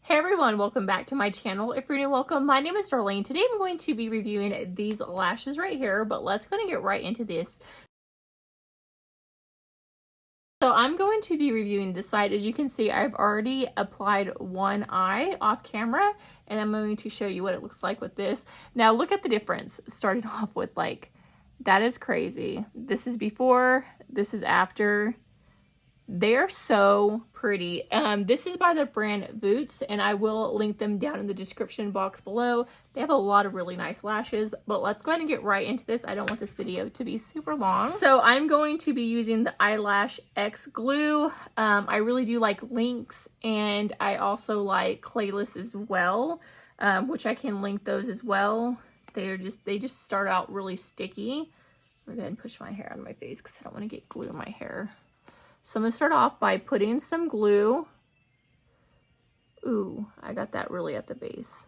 Hey everyone, welcome back to my channel. If you're new, welcome. My name is Darlene. Today I'm going to be reviewing these lashes right here, but let's go and get right into this. So I'm going to be reviewing this side. As you can see, I've already applied one eye off camera, and I'm going to show you what it looks like with this. Now look at the difference, starting off with that is crazy. This is before, this is after. They're so pretty. This is by the brand VOOZT, and I will link them down in the description box below. They have a lot of really nice lashes, but let's go ahead and get right into this. I don't want this video to be super long. So I'm going to be using the Eyelash X glue. I really do like links, and I also like clayless as well, which I can link those as well. They just start out really sticky. I'm gonna go ahead and push my hair out of my face because I don't want to get glue in my hair. So I'm going to start off by putting some glue. Ooh, I got that really at the base.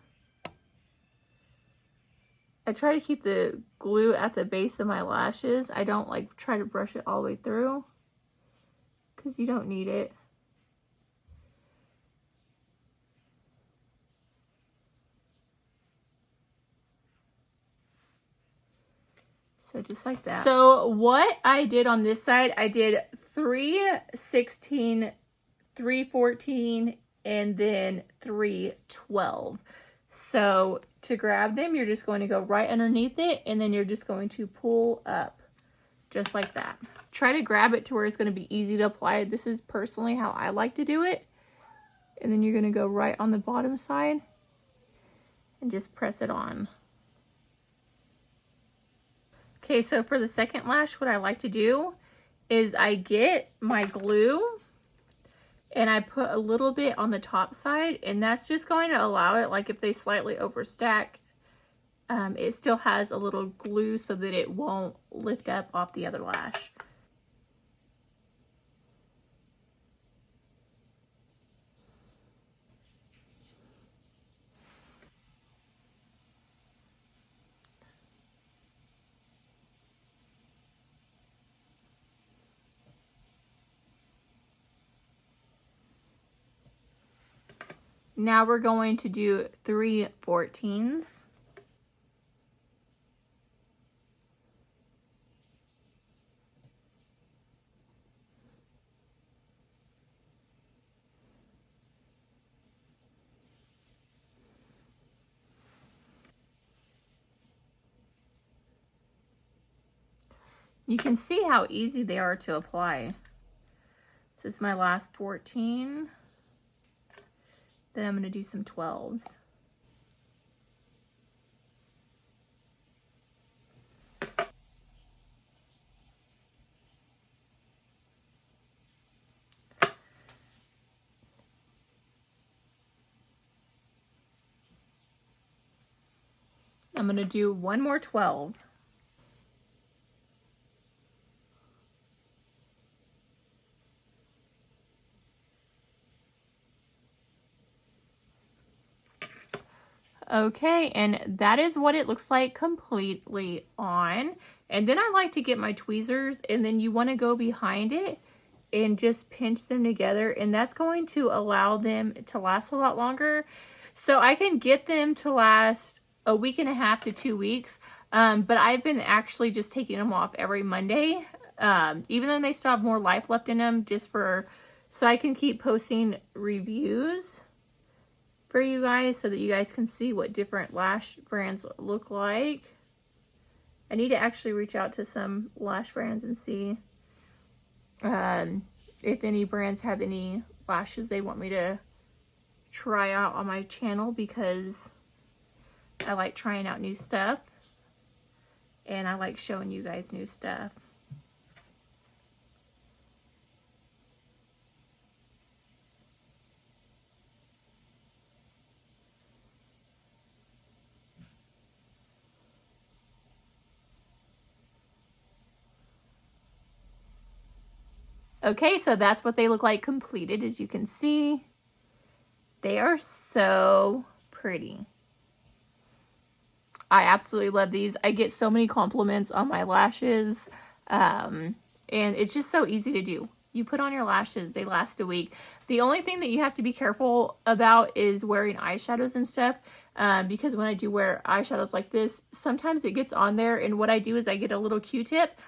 I try to keep the glue at the base of my lashes. I don't try to brush it all the way through because you don't need it. So just like that. So what I did on this side, I did 316, 314, and then 312. So to grab them, you're just going to go right underneath it, and then you're just going to pull up just like that. Try to grab it to where it's going to be easy to apply. This is personally how I like to do it. And then you're going to go right on the bottom side and just press it on. Okay, so for the second lash, what I like to do is I get my glue and I put a little bit on the top side, and that's just going to allow it, like if they slightly overstack, it still has a little glue so that it won't lift up off the other lash. Now we're going to do 314s. You can see how easy they are to apply. This is my last 14. Then I'm going to do some 12s. I'm going to do one more 12. Okay, and that is what it looks like completely on. And then I like to get my tweezers, and then you want to go behind it and just pinch them together, and that's going to allow them to last a lot longer. So I can get them to last a week and a half to 2 weeks, but I've been actually just taking them off every Monday, even though they still have more life left in them, so I can keep posting reviews for you guys so that you guys can see what different lash brands look like. I need to actually reach out to some lash brands and see if any brands have any lashes they want me to try out on my channel, because I like trying out new stuff and I like showing you guys new stuff. Okay, so that's what they look like completed. As you can see, they are so pretty. I absolutely love these. I get so many compliments on my lashes, and it's just so easy to do. you put on your lashes, they last a week. The only thing that you have to be careful about is wearing eyeshadows and stuff, because when I do wear eyeshadows like this, sometimes it gets on there, and what I do is I get a little Q-tip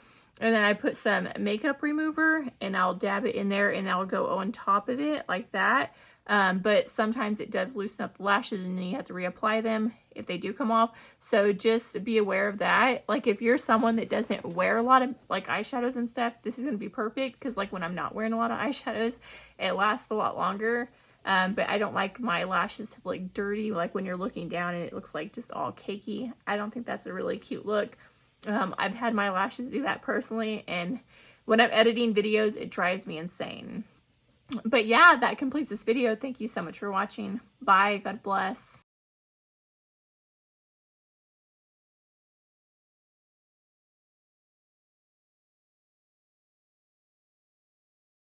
and then I put some makeup remover and I'll dab it in there and I'll go on top of it like that. But sometimes it does loosen up the lashes and then you have to reapply them if they do come off. So just be aware of that. Like if you're someone that doesn't wear a lot of like eyeshadows and stuff, this is going to be perfect, because like when I'm not wearing a lot of eyeshadows, it lasts a lot longer. But I don't like my lashes to look dirty, like when you're looking down and it looks like just all cakey. I don't think that's a really cute look. I've had my lashes do that personally, and when I'm editing videos, it drives me insane. But yeah, that completes this video. Thank you so much for watching. Bye. God bless.